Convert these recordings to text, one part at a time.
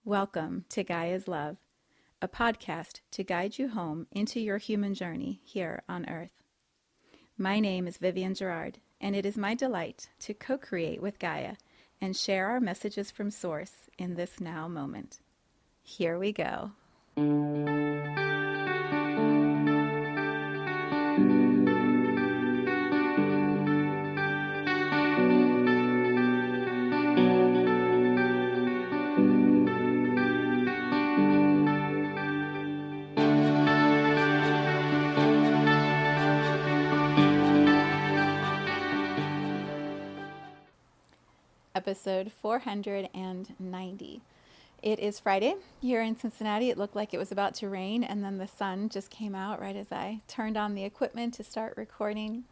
Welcome to Gaia's Love, a podcast to guide you home into your human journey here on Earth. My name is Vivian Gerard, and it is my delight to co-create with Gaia and share our messages from Source in this now moment. Here we go. Episode 490. It is Friday here in Cincinnati. It looked like it was about to rain, and then the sun just came out right as I turned on the equipment to start recording.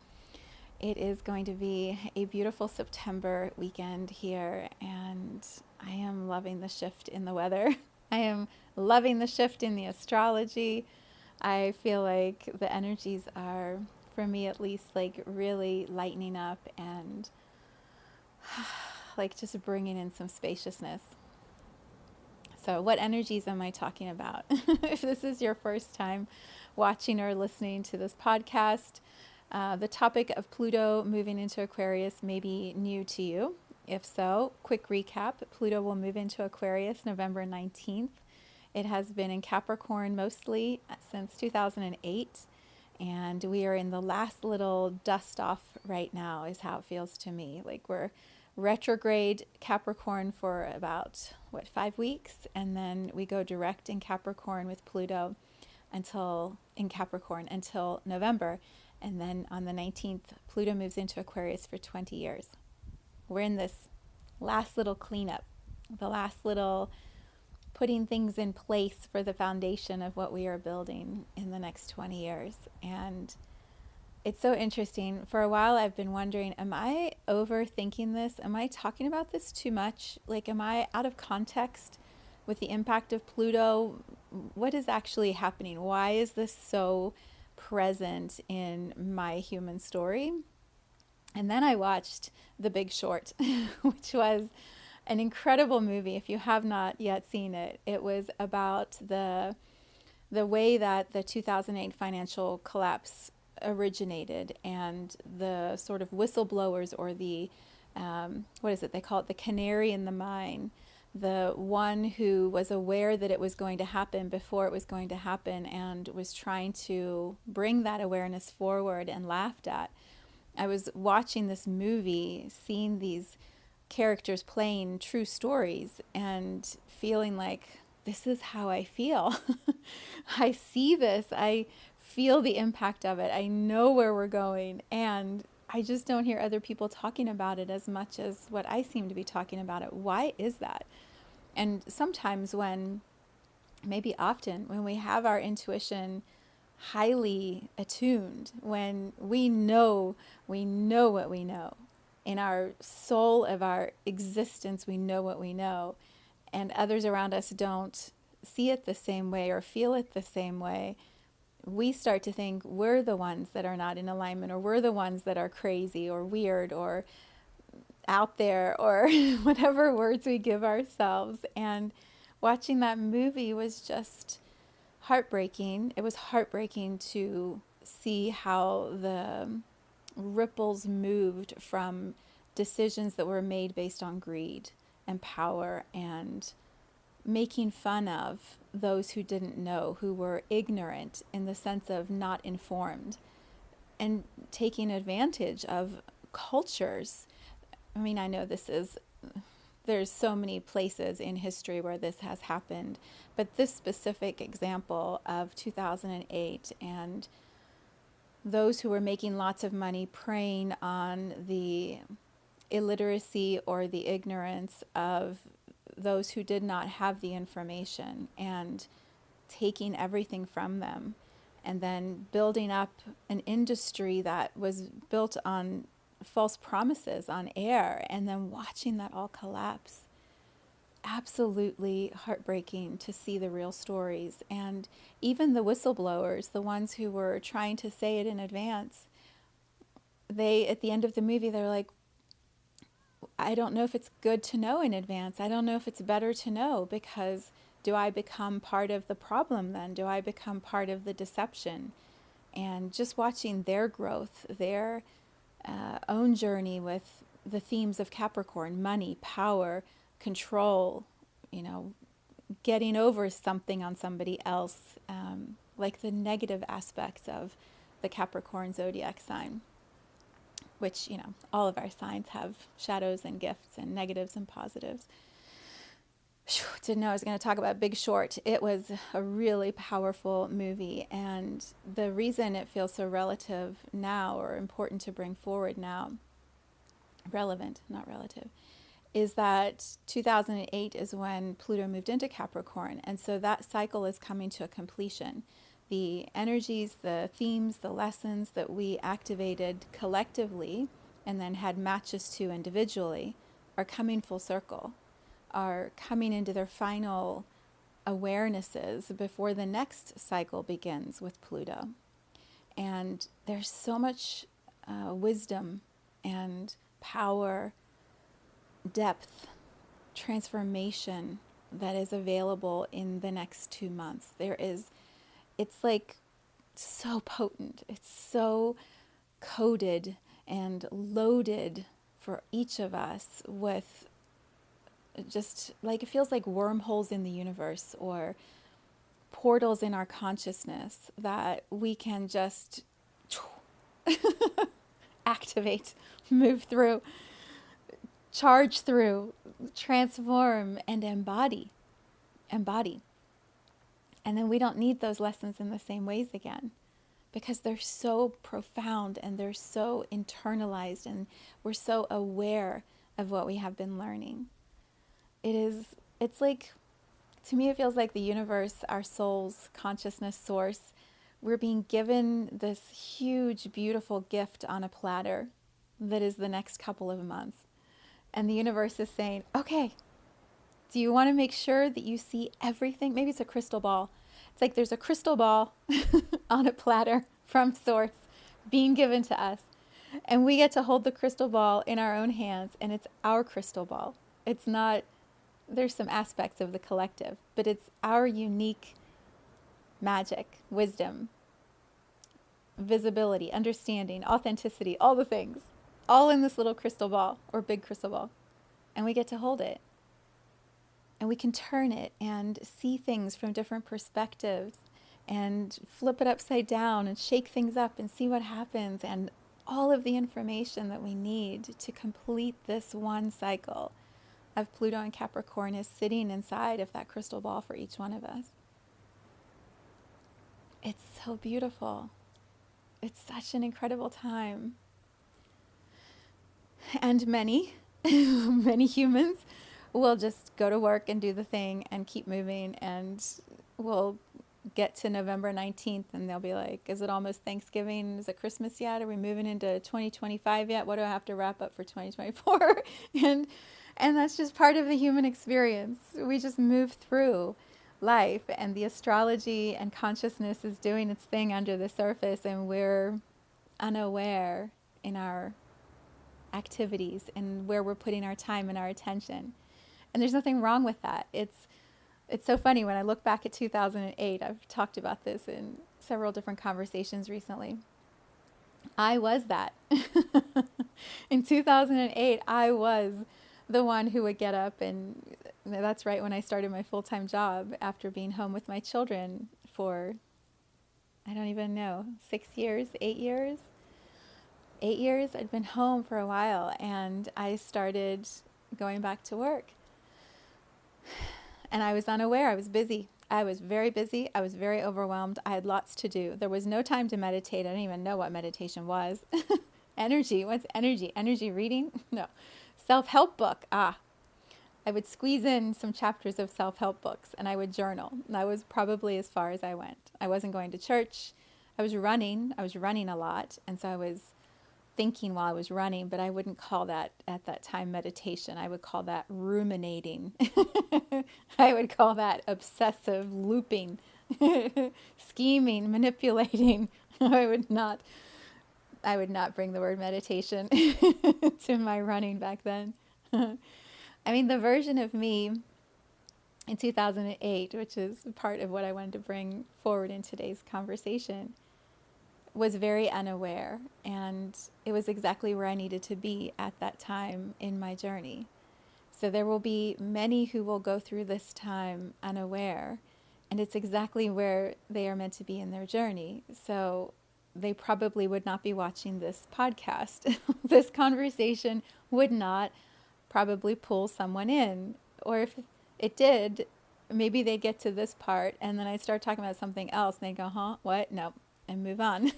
It is going to be a beautiful September weekend here, and I am loving the shift in the weather. I am loving the shift in the astrology. I feel like the energies are, for me at least, like really lightening up and like just bringing in some spaciousness. So what energies am I talking about? If this is your first time watching or listening to this podcast, the topic of Pluto moving into Aquarius may be new to you. If so, quick recap. Pluto will move into Aquarius November 19th. It has been in Capricorn mostly since 2008. And we are in the last little dust off right now is how it feels to me. Like we're retrograde Capricorn for about 5 weeks, and then we go direct in Capricorn with Pluto until November, and then on the 19th Pluto moves into Aquarius for 20 years. We're in this last little cleanup, the last little putting things in place for the foundation of what we are building in the next 20 years. And it's so interesting. For a while, I've been wondering, am I overthinking this? Am I talking about this too much? Like, am I out of context with the impact of Pluto? What is actually happening? Why is this so present in my human story? And then I watched The Big Short, which was an incredible movie. If you have not yet seen it, it was about the way that the 2008 financial collapse originated, and the sort of whistleblowers, or the what is it they call it, the canary in the mine, the one who was aware that it was going to happen before it was going to happen and was trying to bring that awareness forward and laughed at. I was watching this movie, seeing these characters playing true stories and feeling like, this is how I feel. I see this. I feel the impact of it. I know where we're going, and I just don't hear other people talking about it as much as what I seem to be talking about it. Why is that? And sometimes maybe often, when we have our intuition highly attuned, when we know what we know, in our soul of our existence, we know what we know, and others around us don't see it the same way or feel it the same way, we start to think we're the ones that are not in alignment, or we're the ones that are crazy or weird or out there, or whatever words we give ourselves. And watching that movie was just heartbreaking. It was heartbreaking to see how the ripples moved from decisions that were made based on greed and power, and making fun of those who didn't know, who were ignorant in the sense of not informed, and taking advantage of cultures. I mean, I know there's so many places in history where this has happened, but this specific example of 2008 and those who were making lots of money preying on the illiteracy or the ignorance of those who did not have the information, and taking everything from them, and then building up an industry that was built on false promises, on air, and then watching that all collapse. Absolutely heartbreaking to see the real stories. And even the whistleblowers, the ones who were trying to say it in advance, at the end of the movie, they're like, I don't know if it's good to know in advance. I don't know if it's better to know, because do I become part of the problem then? Do I become part of the deception? And just watching their growth, their own journey with the themes of Capricorn: money, power, control, getting over something on somebody else, like the negative aspects of the Capricorn zodiac sign, which, all of our signs have shadows and gifts and negatives and positives. Didn't know I was going to talk about Big Short. It was a really powerful movie, and the reason it feels so relative now, or important to bring forward now, relevant, not relative, is that 2008 is when Pluto moved into Capricorn, and so that cycle is coming to a completion. The energies, the themes, the lessons that we activated collectively and then had matches to individually are coming full circle, are coming into their final awarenesses before the next cycle begins with Pluto. And there's so much wisdom and power, depth, transformation that is available in the next 2 months. It's like so potent. It's so coded and loaded for each of us with just like, it feels like wormholes in the universe or portals in our consciousness that we can just activate, move through, charge through, transform, and embody. And then we don't need those lessons in the same ways again, because they're so profound and they're so internalized, and we're so aware of what we have been learning. It's like, to me, it feels like the universe, our soul's consciousness source, we're being given this huge, beautiful gift on a platter that is the next couple of months. And the universe is saying, okay, do you want to make sure that you see everything? Maybe it's a crystal ball. It's like there's a crystal ball on a platter from Source being given to us. And we get to hold the crystal ball in our own hands, and it's our crystal ball. It's not, there's some aspects of the collective, but it's our unique magic, wisdom, visibility, understanding, authenticity, all the things, all in this little crystal ball or big crystal ball. And we get to hold it. And we can turn it and see things from different perspectives and flip it upside down and shake things up and see what happens. And all of the information that we need to complete this one cycle of Pluto and Capricorn is sitting inside of that crystal ball for each one of us. It's so beautiful. It's such an incredible time. And many humans will just go to work and do the thing and keep moving, and we'll get to November 19th and they'll be like, is it almost Thanksgiving? Is it Christmas yet? Are we moving into 2025 yet? What do I have to wrap up for 2024? And that's just part of the human experience. We just move through life, and the astrology and consciousness is doing its thing under the surface, and we're unaware in our activities and where we're putting our time and our attention. And there's nothing wrong with that. It's so funny when I look back at 2008. I've talked about this in several different conversations recently. I was that. In 2008, I was the one who would get up, and that's right when I started my full-time job after being home with my children for, I don't even know, 6 years, 8 years? 8 years. I'd been home for a while, and I started going back to work. And I was unaware. I was busy. I was very busy. I was very overwhelmed. I had lots to do. There was no time to meditate. I didn't even know what meditation was. Energy. What's energy? Energy reading? No. Self-help book. I would squeeze in some chapters of self-help books, and I would journal. And that was probably as far as I went. I wasn't going to church. I was running a lot. And so I was thinking while I was running, but I wouldn't call that at that time meditation. I would call that ruminating. I would call that obsessive looping, scheming, manipulating. I would not bring the word meditation to my running back then. I mean, the version of me in 2008, which is part of what I wanted to bring forward in today's conversation, was very unaware, and it was exactly where I needed to be at that time in my journey. So there will be many who will go through this time unaware, and it's exactly where they are meant to be in their journey. So they probably would not be watching this podcast. This conversation would not probably pull someone in. Or if it did, maybe they get to this part and then I start talking about something else and they go, huh, what? No, and move on.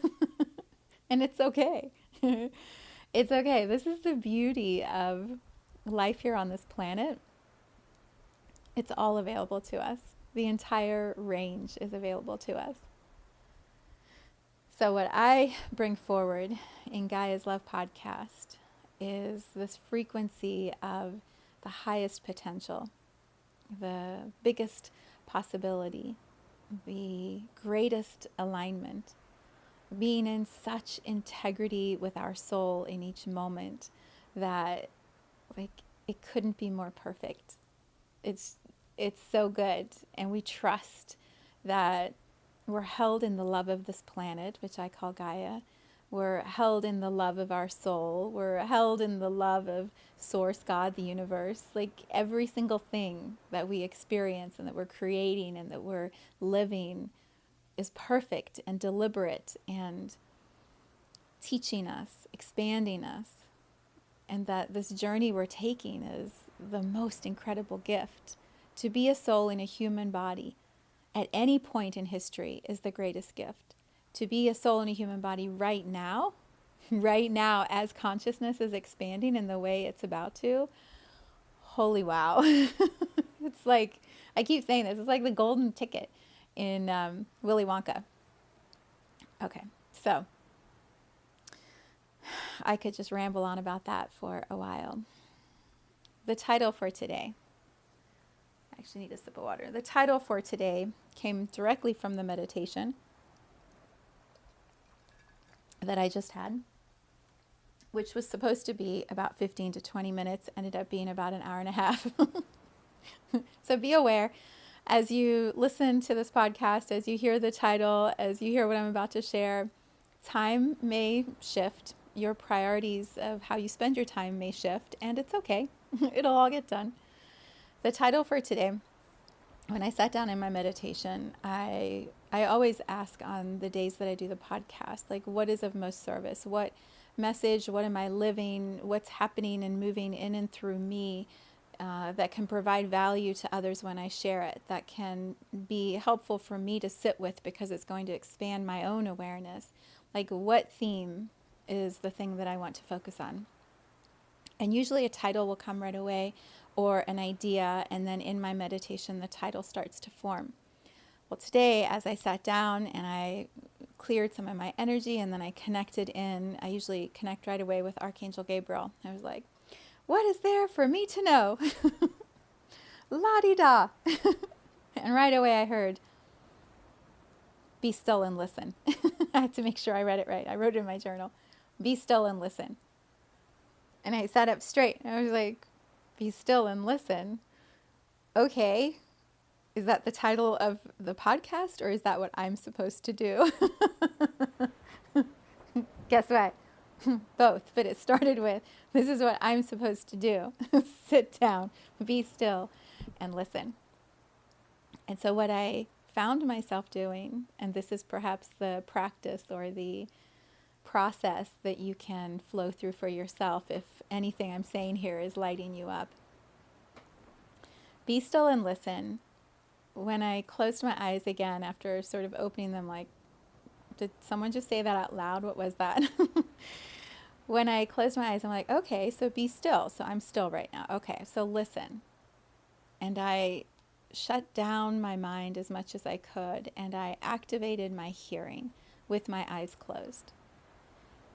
And it's okay. It's okay. This is the beauty of life here on this planet. It's all available to us. The entire range is available to us. So what I bring forward in Gaia's Love podcast is this frequency of the highest potential, the biggest possibility, the greatest alignment, being in such integrity with our soul in each moment that it couldn't be more perfect. It's so good, and we trust that we're held in the love of this planet, which I call Gaia. We're held in the love of our soul. We're held in the love of Source, God, the universe. Like every single thing that we experience and that we're creating and that we're living is perfect and deliberate and teaching us, expanding us. And that this journey we're taking is the most incredible gift. To be a soul in a human body at any point in history is the greatest gift. To be a soul in a human body right now as consciousness is expanding in the way it's about to, holy wow. It's like, I keep saying this, it's like the golden ticket in Willy Wonka. Okay, so I could just ramble on about that for a while. The title for today, I actually need a sip of water. The title for today came directly from the meditation that I just had, which was supposed to be about 15 to 20 minutes, ended up being about an hour and a half. So be aware as you listen to this podcast, as you hear the title, as you hear what I'm about to share, time may shift. Your priorities of how you spend your time may shift, and it's okay. It'll all get done. The title for today, when I sat down in my meditation, I always ask on the days that I do the podcast, like, what is of most service? What message, what am I living? What's happening and moving in and through me that can provide value to others when I share it, that can be helpful for me to sit with because it's going to expand my own awareness? Like, what theme is the thing that I want to focus on? And usually a title will come right away, or an idea, and then in my meditation the title starts to form. Well, today as I sat down and I cleared some of my energy and then I connected in, I usually connect right away with Archangel Gabriel. I was like, what is there for me to know? La-di-da. And right away I heard, be still and listen. I had to make sure I read it right. I wrote it in my journal. Be still and listen. And I sat up straight. And I was like, be still and listen. Okay. Is that the title of the podcast, or is that what I'm supposed to do? Guess what? Both. But it started with, this is what I'm supposed to do. Sit down, be still, and listen. And so what I found myself doing, and this is perhaps the practice or the process that you can flow through for yourself if anything I'm saying here is lighting you up. Be still and listen. When I closed my eyes again after sort of opening them, like, did someone just say that out loud? What was that? When I closed my eyes, I'm like, okay, so be still. So I'm still right now. Okay, so listen. And I shut down my mind as much as I could, and I activated my hearing with my eyes closed.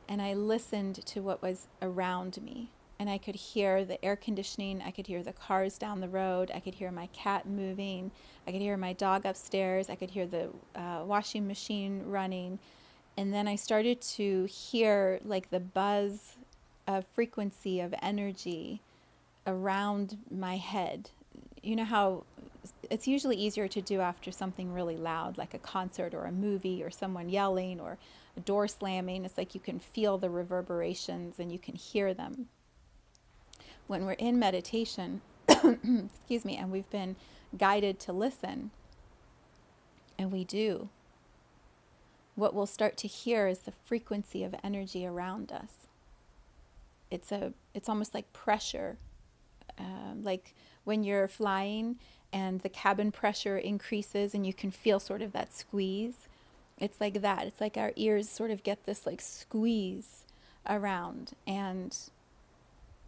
And I listened to what was around me. And I could hear the air conditioning. I could hear the cars down the road. I could hear my cat moving. I could hear my dog upstairs. I could hear the washing machine running. And then I started to hear like the buzz of frequency of energy around my head. You know how it's usually easier to do after something really loud, like a concert or a movie or someone yelling or a door slamming. It's like you can feel the reverberations and you can hear them. When we're in meditation, excuse me, and we've been guided to listen, and we do, what we'll start to hear is the frequency of energy around us. It's almost like pressure, like when you're flying and the cabin pressure increases and you can feel sort of that squeeze. It's like that. It's like our ears sort of get this like squeeze around, and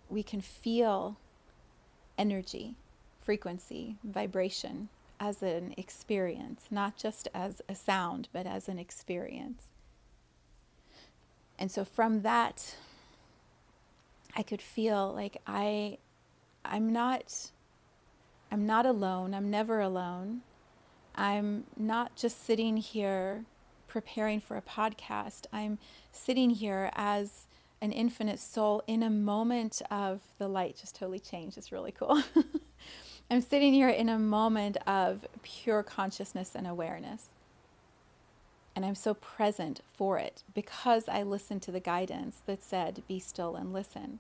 we can feel energy, frequency, vibration as an experience, not just as a sound, but as an experience. And so from that, I could feel like I'm not alone. I'm never alone. I'm not just sitting here preparing for a podcast. I'm sitting here as an infinite soul in a moment of, the light just totally changed. It's really cool. I'm sitting here in a moment of pure consciousness and awareness. And I'm so present for it because I listened to the guidance that said, be still and listen.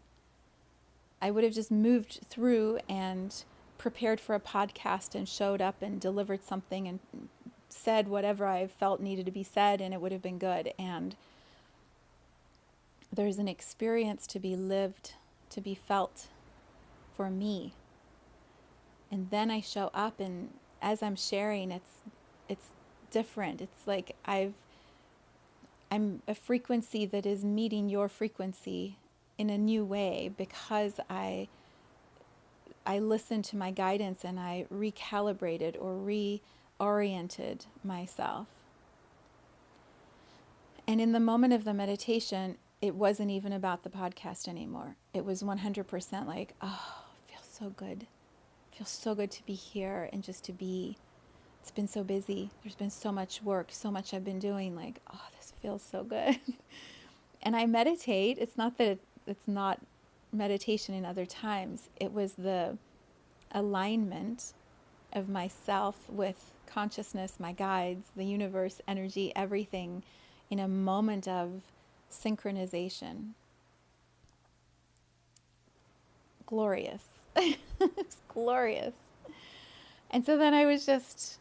I would have just moved through and prepared for a podcast and showed up and delivered something and said whatever I felt needed to be said, and it would have been good. And there's an experience to be lived, to be felt for me. And then I show up, and as I'm sharing, it's different. It's like I'm a frequency that is meeting your frequency in a new way because I listened to my guidance and I recalibrated or reoriented myself. And in the moment of the meditation, it wasn't even about the podcast anymore. It was 100% like, oh, it feels so good. It feels so good to be here and just to be. It's been so busy. There's been so much work, so much I've been doing. Like, oh, this feels so good. And I meditate. It's not that it's not meditation in other times. It was the alignment of myself with consciousness, my guides, the universe, energy, everything in a moment of synchronization. Glorious. It's glorious. And so then I was just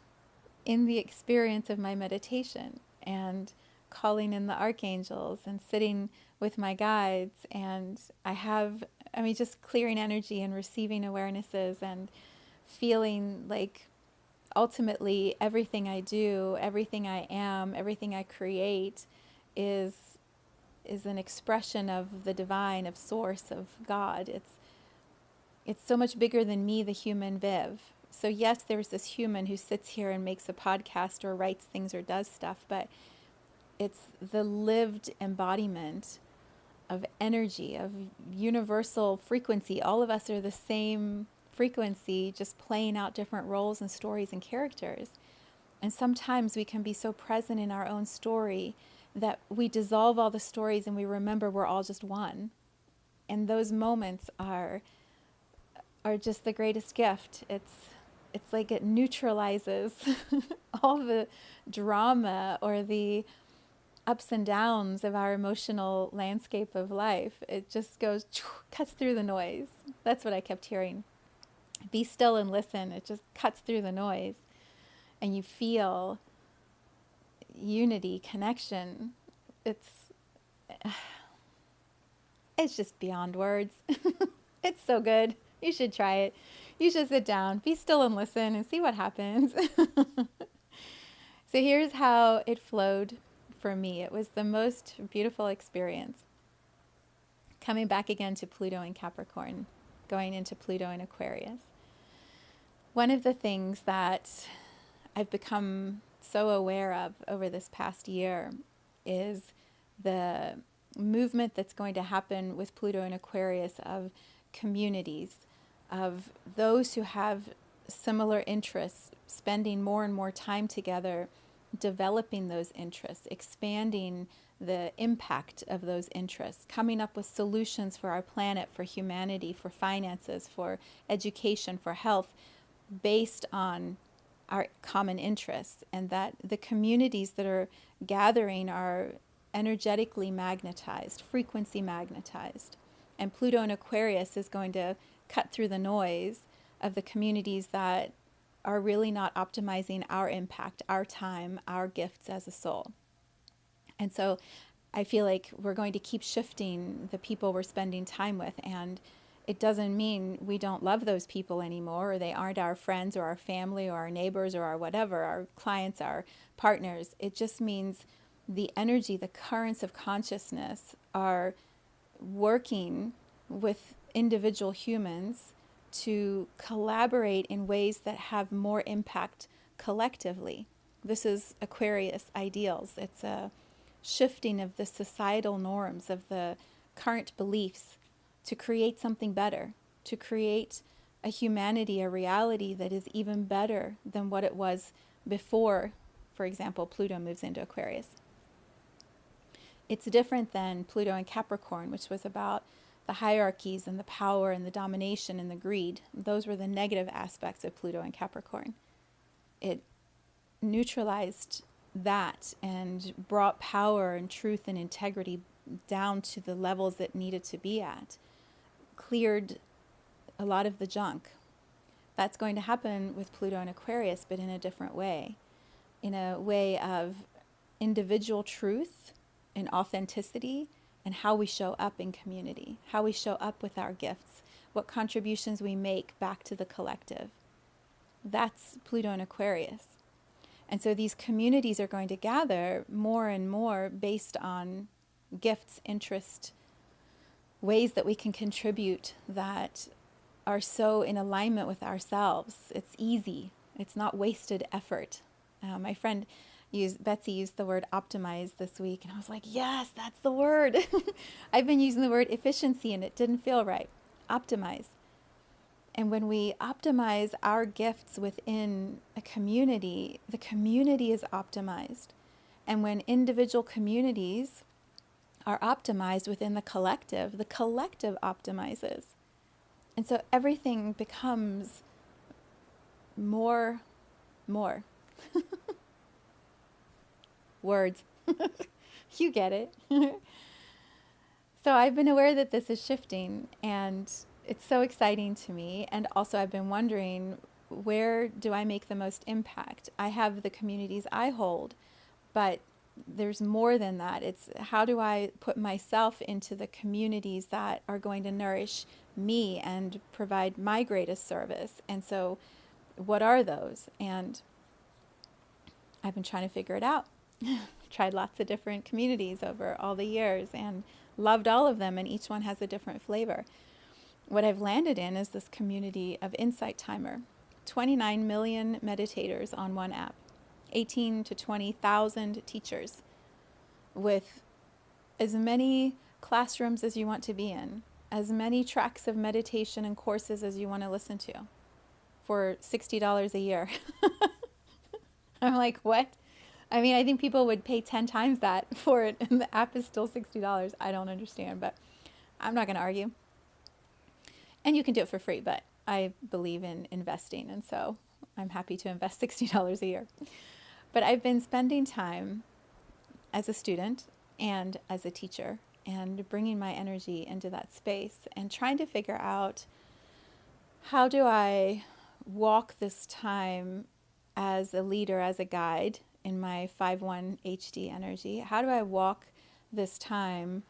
in the experience of my meditation and calling in the archangels and sitting with my guides, and just clearing energy and receiving awarenesses and feeling like ultimately everything I do, everything I am, everything I create is an expression of the divine, of source, of God. It's so much bigger than me, the human Viv. So yes, there's this human who sits here and makes a podcast or writes things or does stuff, but it's the lived embodiment of energy, of universal frequency. All of us are the same frequency, just playing out different roles and stories and characters. And sometimes we can be so present in our own story that we dissolve all the stories and we remember we're all just one. And those moments are just the greatest gift. It's like it neutralizes all the drama or the ups and downs of our emotional landscape of life. It just goes, cuts through the noise. That's what I kept hearing. Be still and listen. It just cuts through the noise. And you feel unity, connection. It's just beyond words. It's so good. You should try it. You should sit down, be still and listen and see what happens. So here's how it flowed for me. It was the most beautiful experience. Coming back again to Pluto in Capricorn, going into Pluto in Aquarius. One of the things that I've become so aware of over this past year is the movement that's going to happen with Pluto in Aquarius of communities, of those who have similar interests, spending more and more time together, developing those interests, expanding the impact of those interests, coming up with solutions for our planet, for humanity, for finances, for education, for health, based on our common interests, and that the communities that are gathering are energetically magnetized, frequency magnetized. And Pluto in Aquarius is going to cut through the noise of the communities that are really not optimizing our impact, our time, our gifts as a soul. And so I feel like we're going to keep shifting the people we're spending time with. And it doesn't mean we don't love those people anymore, or they aren't our friends or our family or our neighbors or our whatever, our clients, our partners. It just means the energy, the currents of consciousness are working with individual humans to collaborate in ways that have more impact collectively. This is Aquarius ideals. It's a shifting of the societal norms, of the current beliefs, to create something better, to create a humanity, a reality that is even better than what it was before, for example, Pluto moves into Aquarius. It's different than Pluto in Capricorn, which was about the hierarchies and the power and the domination and the greed. Those were the negative aspects of Pluto in Capricorn. It neutralized that and brought power and truth and integrity down to the levels it needed to be at, cleared a lot of the junk. That's going to happen with Pluto in Aquarius, but in a different way, in a way of individual truth and authenticity, and how we show up in community, how we show up with our gifts, what contributions we make back to the collective. That's Pluto in Aquarius. And so these communities are going to gather more and more based on gifts, interest, ways that we can contribute that are so in alignment with ourselves. It's easy. It's not wasted effort. My friend Betsy used the word optimize this week, and I was like, yes, that's the word. I've been using the word efficiency, and it didn't feel right. Optimize. And when we optimize our gifts within a community, the community is optimized. And when individual communities are optimized within the collective optimizes. And so everything becomes more. Words. You get it. So I've been aware that this is shifting, and it's so exciting to me. And also I've been wondering, where do I make the most impact? I have the communities I hold, but there's more than that. It's how do I put myself into the communities that are going to nourish me and provide my greatest service? And so what are those? And I've been trying to figure it out. Tried lots of different communities over all the years and loved all of them, and each one has a different flavor. What I've landed in is this community of Insight Timer. 29 million meditators on one app, 18 to 20,000 teachers with as many classrooms as you want to be in, as many tracks of meditation and courses as you want to listen to for $60 a year. I'm like, what? I mean, I think people would pay 10 times that for it, and the app is still $60. I don't understand, but I'm not going to argue. And you can do it for free, but I believe in investing, and so I'm happy to invest $60 a year. But I've been spending time as a student and as a teacher and bringing my energy into that space and trying to figure out, how do I walk this time as a leader, as a guide in my 5-1 HD energy? How do I walk this time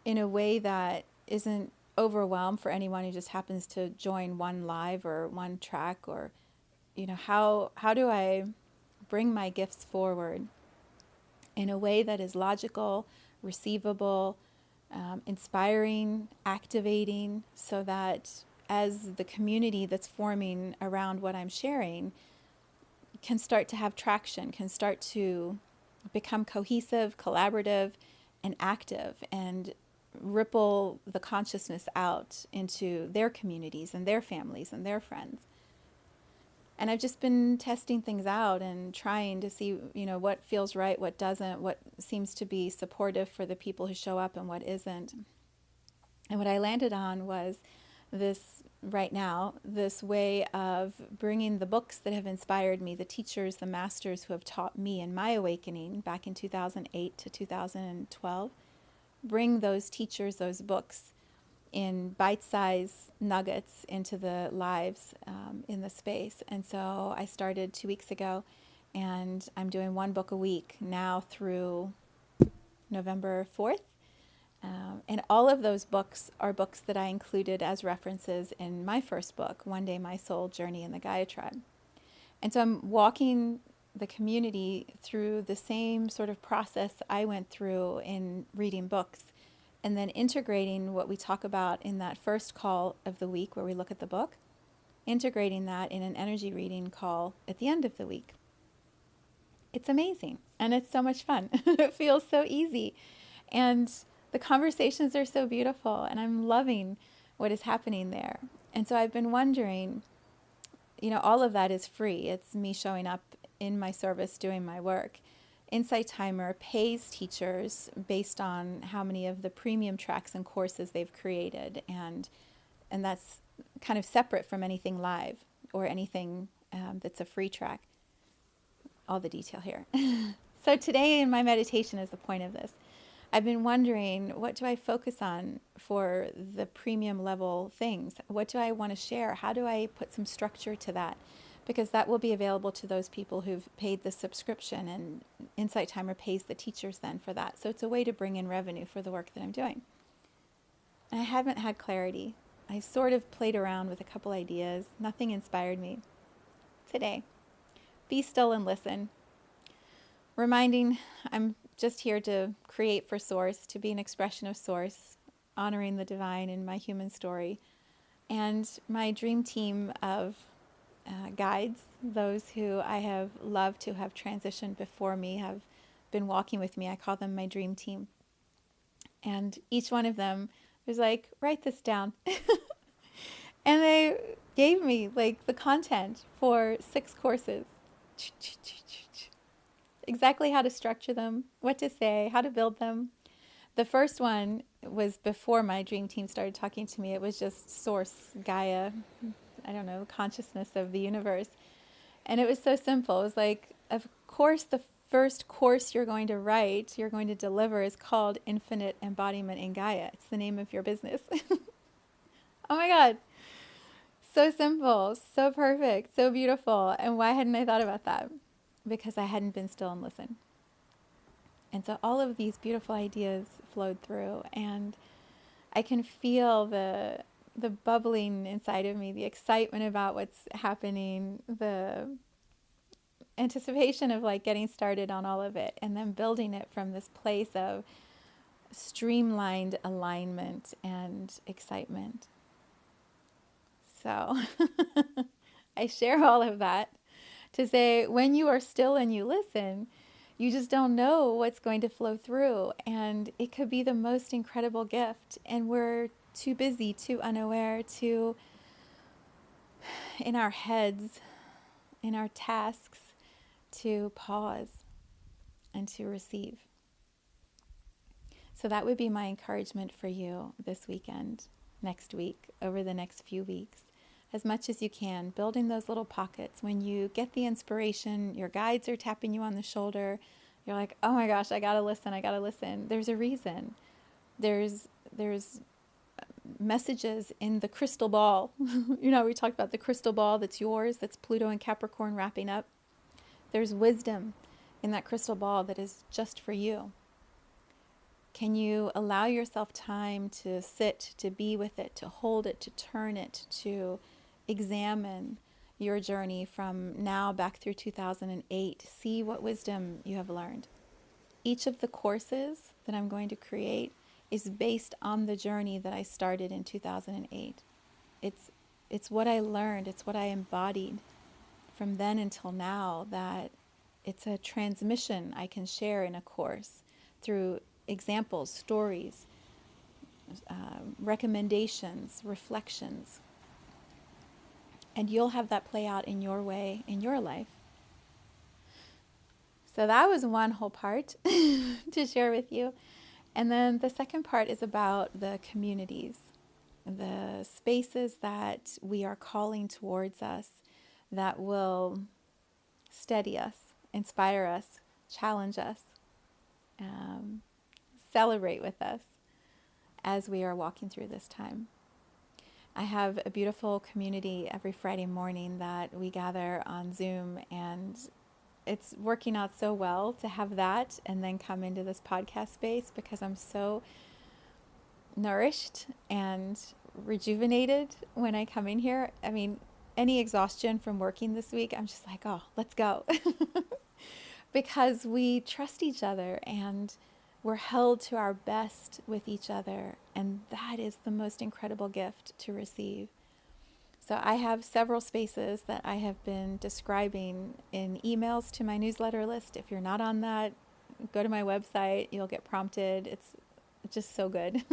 in a way that isn't overwhelmed for anyone who just happens to join one live or one track? Or, how do I bring my gifts forward in a way that is logical, receivable, inspiring, activating, so that as the community that's forming around what I'm sharing can start to have traction, can start to become cohesive, collaborative, and active, and ripple the consciousness out into their communities and their families and their friends. And I've just been testing things out and trying to see, what feels right, what doesn't, what seems to be supportive for the people who show up and what isn't. And what I landed on was right now, this way of bringing the books that have inspired me, the teachers, the masters who have taught me in my awakening back in 2008 to 2012, bring those teachers, those books in bite-sized nuggets into the lives in the space. And so I started 2 weeks ago, and I'm doing one book a week now through November 4th. And all of those books are books that I included as references in my first book, One Day My Soul Journey in the Gaia Tribe. And so I'm walking the community through the same sort of process I went through in reading books, and then integrating what we talk about in that first call of the week where we look at the book, integrating that in an energy reading call at the end of the week. It's amazing, and it's so much fun. It feels so easy, and the conversations are so beautiful, and I'm loving what is happening there. And so I've been wondering, all of that is free. It's me showing up in my service, doing my work. Insight Timer pays teachers based on how many of the premium tracks and courses they've created, and that's kind of separate from anything live or anything that's a free track. All the detail here. So today in my meditation is the point of this. I've been wondering, what do I focus on for the premium level things? What do I want to share? How do I put some structure to that? Because that will be available to those people who've paid the subscription, and Insight Timer pays the teachers then for that. So it's a way to bring in revenue for the work that I'm doing. And I haven't had clarity. I sort of played around with a couple ideas. Nothing inspired me. Today, be still and listen. Reminding, I'm just here to create for Source, to be an expression of Source, honoring the divine in my human story. And my dream team of guides, those who I have loved, who have transitioned before me, have been walking with me. I call them my dream team. And each one of them was like, write this down. And they gave me like the content for 6 courses. Exactly how to structure them, what to say, how to build them. The first one was before my dream team started talking to me. It was just Source, Gaia, consciousness of the universe. And it was so simple. It was like, of course, the first course you're going to write, you're going to deliver, is called Infinite Embodiment in Gaia. It's the name of your business. Oh my God. So simple, so perfect, so beautiful. And why hadn't I thought about that? Because I hadn't been still and listened. And so all of these beautiful ideas flowed through, and I can feel the bubbling inside of me, the excitement about what's happening, the anticipation of like getting started on all of it, and then building it from this place of streamlined alignment and excitement. So I share all of that to say, when you are still and you listen, you just don't know what's going to flow through. And it could be the most incredible gift. And we're too busy, too unaware, too in our heads, in our tasks, to pause and to receive. So that would be my encouragement for you this weekend, next week, over the next few weeks. As much as you can, building those little pockets. When you get the inspiration, your guides are tapping you on the shoulder, you're like, oh my gosh, I gotta listen. There's a reason. There's messages in the crystal ball. We talked about the crystal ball that's yours, that's Pluto and Capricorn wrapping up. There's wisdom in that crystal ball that is just for you. Can you allow yourself time to sit, to be with it, to hold it, to turn it, to examine your journey from now back through 2008. See what wisdom you have learned. Each of the courses that I'm going to create is based on the journey that I started in 2008. It's what I learned, it's what I embodied from then until now, that it's a transmission I can share in a course through examples, stories, recommendations, reflections. And you'll have that play out in your way, in your life. So that was one whole part to share with you. And then the second part is about the communities, the spaces that we are calling towards us that will steady us, inspire us, challenge us, celebrate with us as we are walking through this time. I have a beautiful community every Friday morning that we gather on Zoom, and it's working out so well to have that and then come into this podcast space because I'm so nourished and rejuvenated when I come in here. I mean, any exhaustion from working this week, I'm just like, oh, let's go. Because we trust each other and we're held to our best with each other. And that is the most incredible gift to receive. So I have several spaces that I have been describing in emails to my newsletter list. If you're not on that, go to my website. You'll get prompted. It's just so good.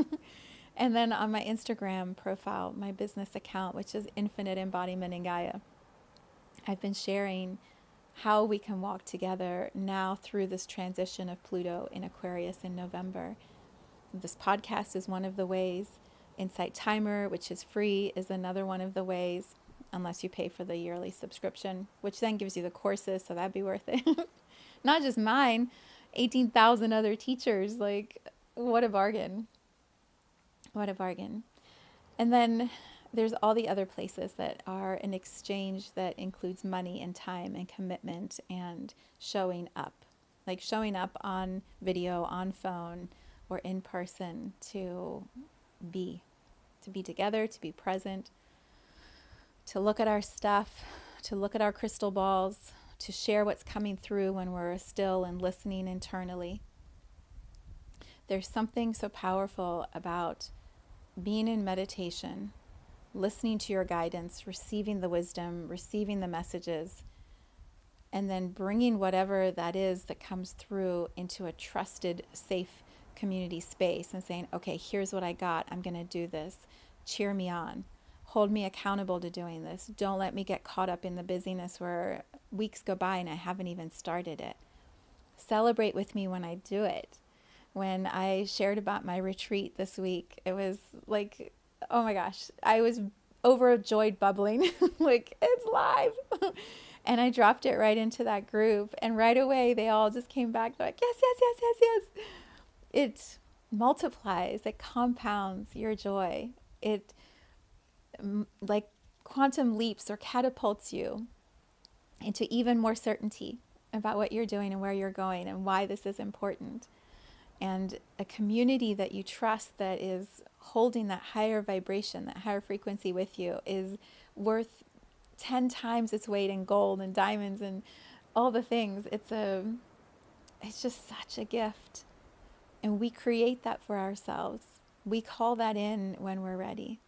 And then on my Instagram profile, my business account, which is Infinite Embodiment in Gaia, I've been sharing how we can walk together now through this transition of Pluto in Aquarius in November. This podcast is one of the ways. Insight Timer, which is free, is another one of the ways, unless you pay for the yearly subscription, which then gives you the courses, so that'd be worth it. Not just mine, 18,000 other teachers. Like, what a bargain. What a bargain. And then there's all the other places that are an exchange that includes money and time and commitment and showing up. Like showing up on video, on phone, or in person to be together, to be present, to look at our stuff, to look at our crystal balls, to share what's coming through when we're still and listening internally. There's something so powerful about being in meditation, listening to your guidance, receiving the wisdom, receiving the messages, and then bringing whatever that is that comes through into a trusted, safe community space and saying, okay, here's what I got. I'm going to do this. Cheer me on. Hold me accountable to doing this. Don't let me get caught up in the busyness where weeks go by and I haven't even started it. Celebrate with me when I do it. When I shared about my retreat this week, it was like, oh my gosh, I was overjoyed, bubbling, like it's live. And I dropped it right into that group. And right away, they all just came back. They're like, yes, yes, yes, yes, yes. It multiplies, it compounds your joy. It like quantum leaps or catapults you into even more certainty about what you're doing and where you're going and why this is important. And a community that you trust that is holding that higher vibration, that higher frequency with you is worth 10 times its weight in gold and diamonds and all the things. It's just such a gift. And we create that for ourselves. We call that in when we're ready.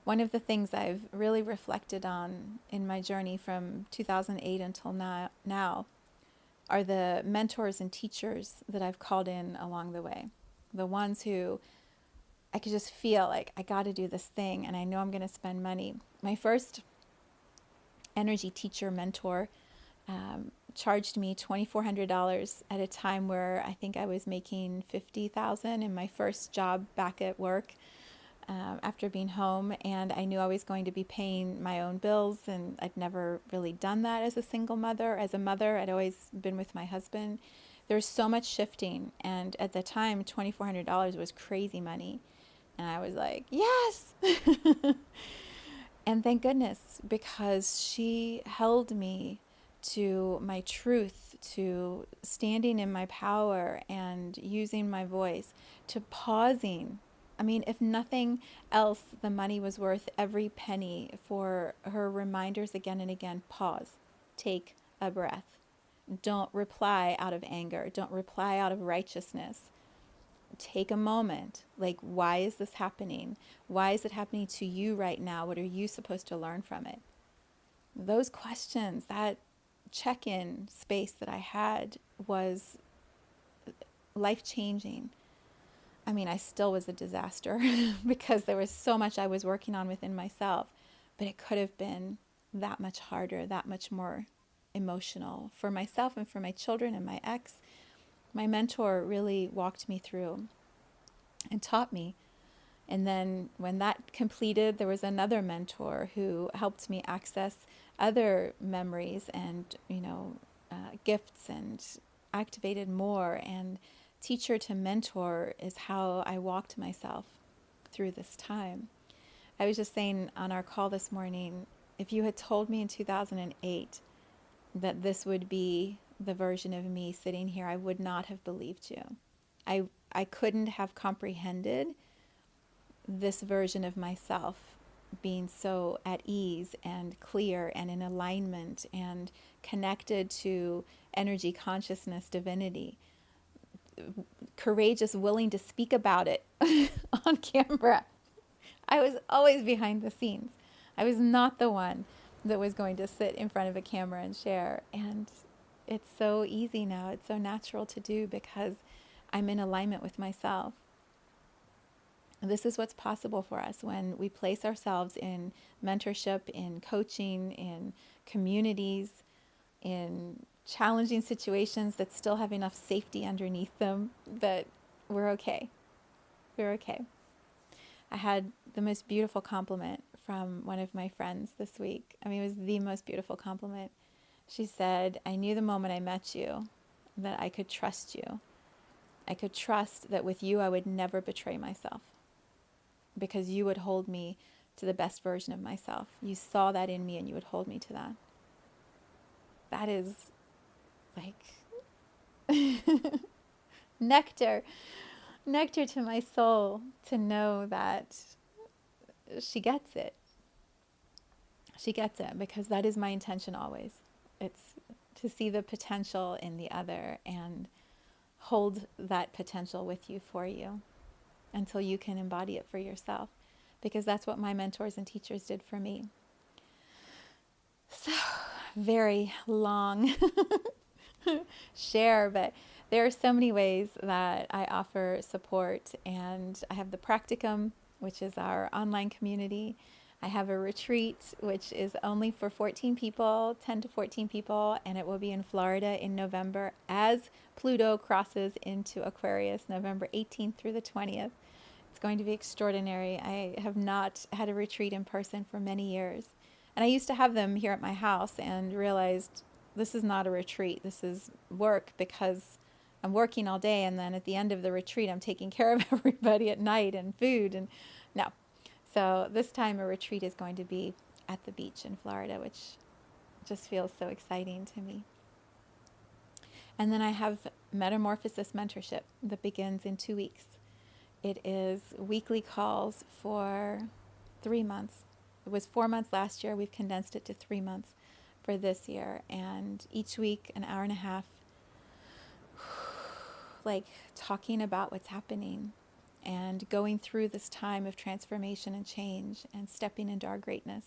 One of the things I've really reflected on in my journey from 2008 until now are the mentors and teachers that I've called in along the way. The ones who I could just feel like, I got to do this thing and I know I'm going to spend money. My first energy teacher mentor charged me $2,400 at a time where I think I was making $50,000 in my first job back at work after being home, and I knew I was going to be paying my own bills, and I'd never really done that as a single mother. As a mother, I'd always been with my husband. There was so much shifting, and at the time, $2,400 was crazy money, and I was like, yes! And thank goodness, because she held me to my truth, to standing in my power and using my voice, to pausing. I mean, if nothing else, the money was worth every penny for her reminders again and again. Pause. Take a breath. Don't reply out of anger. Don't reply out of righteousness. Take a moment. Like, why is this happening? Why is it happening to you right now? What are you supposed to learn from it? Those questions, that check-in space that I had was life-changing. I mean, I still was a disaster because there was so much I was working on within myself. but it could have been that much harder, that much more emotional for myself and for my children and my ex. My mentor really walked me through and taught me. And then when that completed, there was another mentor who helped me access other memories and, gifts, and activated more. And teacher to mentor is how I walked myself through this time. I was just saying on our call this morning, if you had told me in 2008 that this would be the version of me sitting here, I would not have believed you. I couldn't have comprehended this version of myself being so at ease and clear and in alignment and connected to energy, consciousness, divinity, courageous, willing to speak about it on camera. I was always behind the scenes. I was not the one that was going to sit in front of a camera and share. And it's so easy now. It's so natural to do because I'm in alignment with myself. This is what's possible for us when we place ourselves in mentorship, in coaching, in communities, in challenging situations that still have enough safety underneath them that we're okay. We're okay. I had the most beautiful compliment from one of my friends this week. I mean, it was the most beautiful compliment. She said, I knew the moment I met you that I could trust you. I could trust that with you I would never betray myself because you would hold me to the best version of myself. You saw that in me and you would hold me to that. That is like nectar to my soul to know that she gets it. She gets it because that is my intention always. It's to see the potential in the other and hold that potential with you for you until you can embody it for yourself, because that's what my mentors and teachers did for me. So, very long share, but there are so many ways that I offer support, and I have the Practicum, which is our online community. I have a retreat, which is only for 14 people, 10 to 14 people, and it will be in Florida in November as Pluto crosses into Aquarius, November 18th through the 20th. It's going to be extraordinary. I have not had a retreat in person for many years. And I used to have them here at my house and realized this is not a retreat. This is work because I'm working all day, and then at the end of the retreat, I'm taking care of everybody at night and food. And no. So this time a retreat is going to be at the beach in Florida, which just feels so exciting to me. And then I have Metamorphosis Mentorship that begins in 2 weeks. It is weekly calls for 3 months. It was 4 months last year. We've condensed it to 3 months for this year. And each week, an hour and a half, like talking about what's happening and going through this time of transformation and change and stepping into our greatness.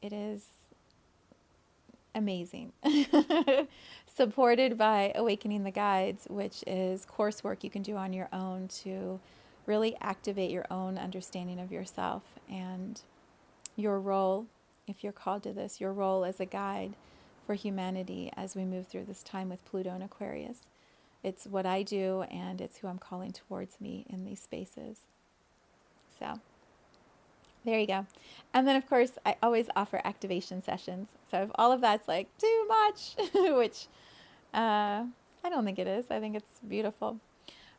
It is amazing. Supported by Awakening the Guides, which is coursework you can do on your own to really activate your own understanding of yourself and your role, if you're called to this, your role as a guide for humanity as we move through this time with Pluto and Aquarius. It's what I do, and it's who I'm calling towards me in these spaces. So there you go. And then, of course, I always offer activation sessions. So if all of that's like too much, which I don't think it is. I think it's beautiful.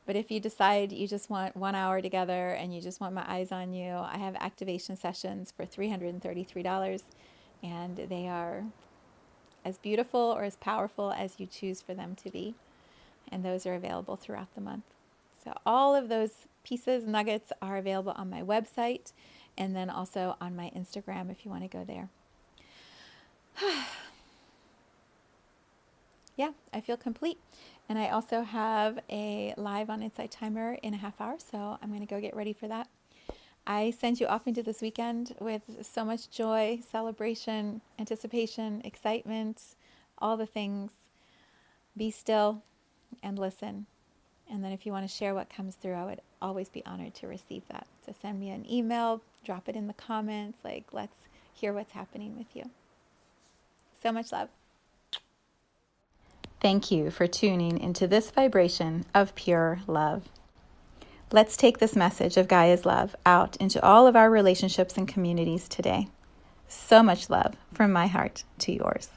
But if you decide you just want 1 hour together and you just want my eyes on you, I have activation sessions for $333. And they are as beautiful or as powerful as you choose for them to be. And those are available throughout the month. So all of those pieces, nuggets are available on my website and then also on my Instagram if you want to go there. Yeah, I feel complete. And I also have a live on Insight Timer in a half hour, so I'm going to go get ready for that. I send you off into this weekend with so much joy, celebration, anticipation, excitement, all the things. Be still and listen. And then if you want to share what comes through, I would always be honored to receive that. So send me an email, drop it in the comments, like let's hear what's happening with you. So much love. Thank you for tuning into this vibration of pure love. Let's take this message of Gaia's love out into all of our relationships and communities today. So much love from my heart to yours.